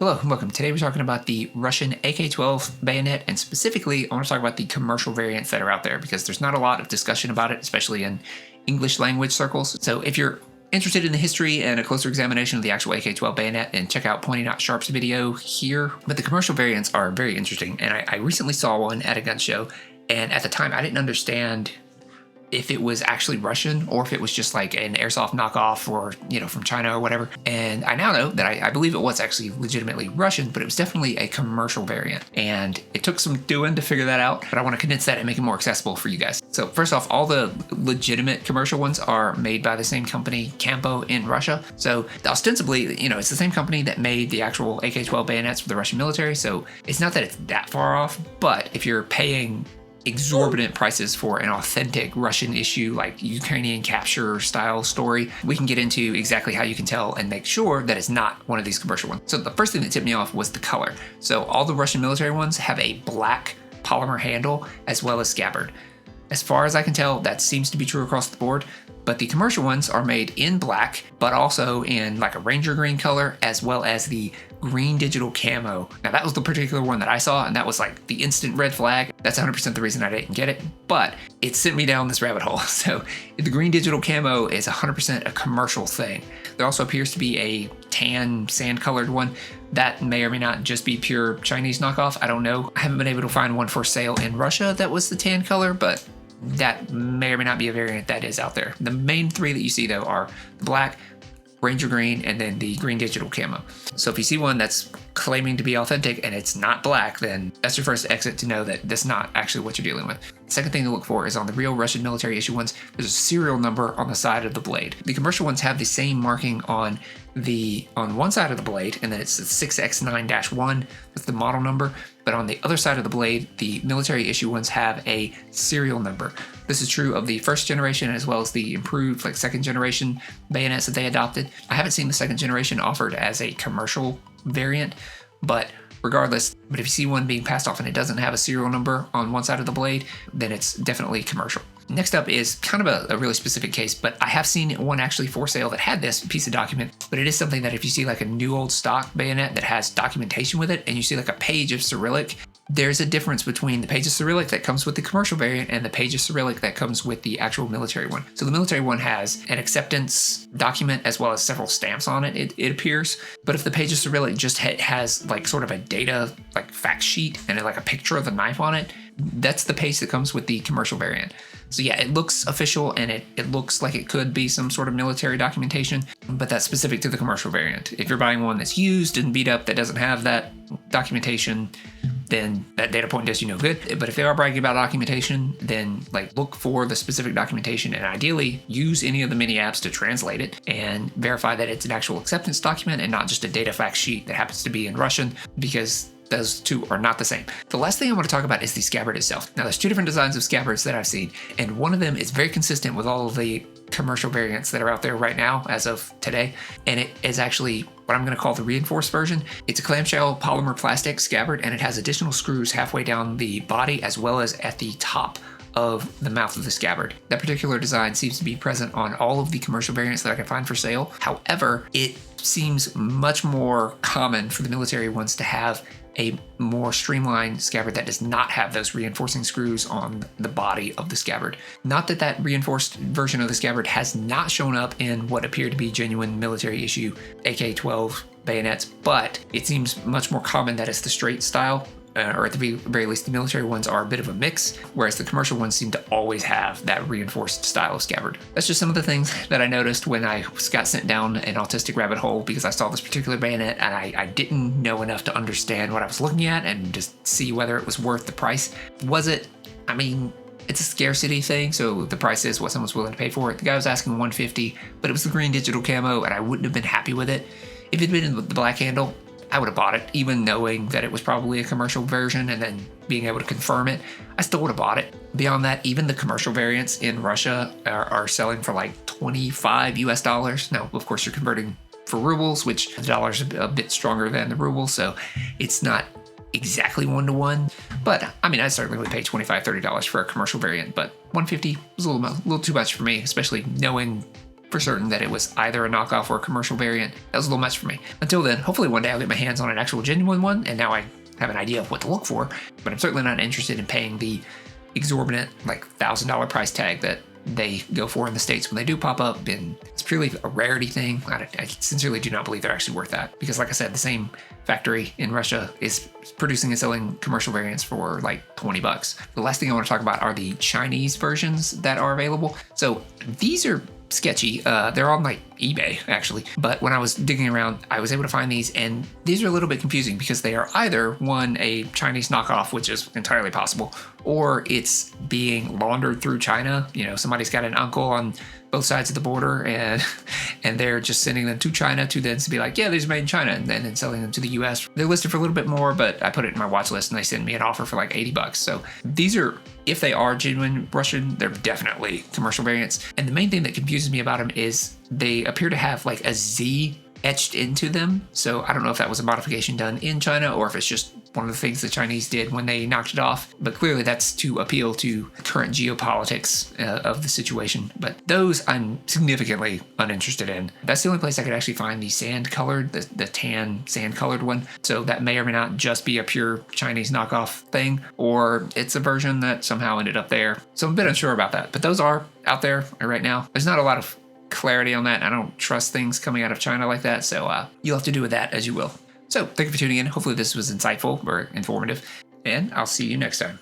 Hello and welcome. Today we're talking about the Russian AK-12 bayonet, and specifically I want to talk about the commercial variants that are out there because there's not a lot of discussion about it, especially in English language circles. So if you're interested in the history and a closer examination of the actual AK-12 bayonet, then check out Pointy Not Sharp's video here. But the commercial variants are very interesting, and I recently saw one at a gun show, and at the time I didn't understand if it was actually Russian or if it was just like an airsoft knockoff or, from China or whatever. And I now know that I believe it was actually legitimately Russian, but it was definitely a commercial variant. And it took some doing to figure that out, but I want to condense that and make it more accessible for you guys. So first off, all the legitimate commercial ones are made by the same company, Campo, in Russia. So ostensibly, it's the same company that made the actual AK-12 bayonets for the Russian military. So it's not that it's that far off, but if you're paying exorbitant prices for an authentic Russian issue like Ukrainian capture style story, we can get into exactly how you can tell and make sure that it's not one of these commercial ones. So the first thing that tipped me off was the color. So all the Russian military ones have a black polymer handle as well as scabbard. As far as I can tell, that seems to be true across the board, but the commercial ones are made in black, but also in like a ranger green color, as well as the green digital camo. Now that was the particular one that I saw, and that was like the instant red flag. That's 100% the reason I didn't get it, but it sent me down this rabbit hole. So the green digital camo is 100% a commercial thing. There also appears to be a tan sand colored one. That may or may not just be pure Chinese knockoff. I don't know. I haven't been able to find one for sale in Russia that was the tan color, but that may or may not be a variant that is out there. The main three that you see though are the black, ranger green, and then the green digital camo. So if you see one that's claiming to be authentic and it's not black, then that's your first exit to know that that's not actually what you're dealing with. The second thing to look for is on the real Russian military issue ones, there's a serial number on the side of the blade. The commercial ones have the same marking on one side of the blade, and then it's the 6X9-1, that's the model number. But on the other side of the blade, the military issue ones have a serial number. This is true of the first generation as well as the improved second generation bayonets that they adopted. I haven't seen the second generation offered as a commercial variant, but regardless, if you see one being passed off and it doesn't have a serial number on one side of the blade, then it's definitely commercial. Next up is kind of a really specific case, but I have seen one actually for sale that had this piece of document, but it is something that if you see like a new old stock bayonet that has documentation with it and you see like a page of Cyrillic, there's a difference between the page of Cyrillic that comes with the commercial variant and the page of Cyrillic that comes with the actual military one. So the military one has an acceptance document as well as several stamps on it, it appears. But if the page of Cyrillic just has like sort of a data like fact sheet and like a picture of the knife on it, that's the page that comes with the commercial variant. So yeah, it looks official and it looks like it could be some sort of military documentation, but that's specific to the commercial variant. If you're buying one that's used and beat up that doesn't have that documentation, then that data point does you no good. But if they are bragging about documentation, then look for the specific documentation and ideally use any of the mini apps to translate it and verify that it's an actual acceptance document and not just a data fact sheet that happens to be in Russian, because those two are not the same. The last thing I want to talk about is the scabbard itself. Now there's two different designs of scabbards that I've seen, and one of them is very consistent with all of the commercial variants that are out there right now as of today, and it is actually what I'm going to call the reinforced version. It's a clamshell polymer plastic scabbard, and it has additional screws halfway down the body as well as at the top of the mouth of the scabbard. That particular design seems to be present on all of the commercial variants that I can find for sale. However, it seems much more common for the military ones to have a more streamlined scabbard that does not have those reinforcing screws on the body of the scabbard. Not that that reinforced version of the scabbard has not shown up in what appear to be genuine military issue AK-12 bayonets, but it seems much more common that it's the straight style, or at the very least the military ones are a bit of a mix, whereas the commercial ones seem to always have that reinforced style of scabbard. That's just some of the things that I noticed when I got sent down an autistic rabbit hole because I saw this particular bayonet and I didn't know enough to understand what I was looking at and just see whether it was worth the price. Was it? I mean, it's a scarcity thing, so the price is what someone's willing to pay for it. The guy was asking $150, but it was the green digital camo and I wouldn't have been happy with it. If it had been in the black handle, I would have bought it, even knowing that it was probably a commercial version and then being able to confirm it. I still would have bought it. Beyond that, even the commercial variants in Russia are selling for like $25 US. Now, of course, you're converting for rubles, which the dollar's a bit stronger than the ruble, so it's not exactly one-to-one. But I mean, I certainly would pay $25, $30 for a commercial variant, but $150 was a little too much for me, especially knowing for certain that it was either a knockoff or a commercial variant. That was a little much for me. Until then, hopefully one day I'll get my hands on an actual genuine one, and now I have an idea of what to look for, but I'm certainly not interested in paying the exorbitant, like $1,000 price tag that they go for in the States when they do pop up, and it's purely a rarity thing. I sincerely do not believe they're actually worth that, because like I said, the same factory in Russia is producing and selling commercial variants for like $20. The last thing I want to talk about are the Chinese versions that are available. So these are sketchy. They're on like eBay actually, but when I was digging around, I was able to find these, and these are a little bit confusing because they are either one, a Chinese knockoff, which is entirely possible, or it's being laundered through China. You know, somebody's got an uncle on both sides of the border, and they're just sending them to China to then be like, yeah, these are made in China, and then selling them to the US. They're listed for a little bit more, but I put it in my watch list and they sent me an offer for like $80. So these are, if they are genuine Russian, they're definitely commercial variants. And the main thing that confuses me about them is they appear to have like a Z etched into them. So I don't know if that was a modification done in China or if it's just one of the things the Chinese did when they knocked it off. But clearly that's to appeal to current geopolitics of the situation. But those I'm significantly uninterested in. That's the only place I could actually find the sand colored, the tan sand colored one. So that may or may not just be a pure Chinese knockoff thing, or it's a version that somehow ended up there. So I'm a bit unsure about that. But those are out there right now. There's not a lot of clarity on that. I don't trust things coming out of China like that, so you'll have to do with that as you will. So thank you for tuning in. Hopefully this was insightful or informative, and I'll see you next time.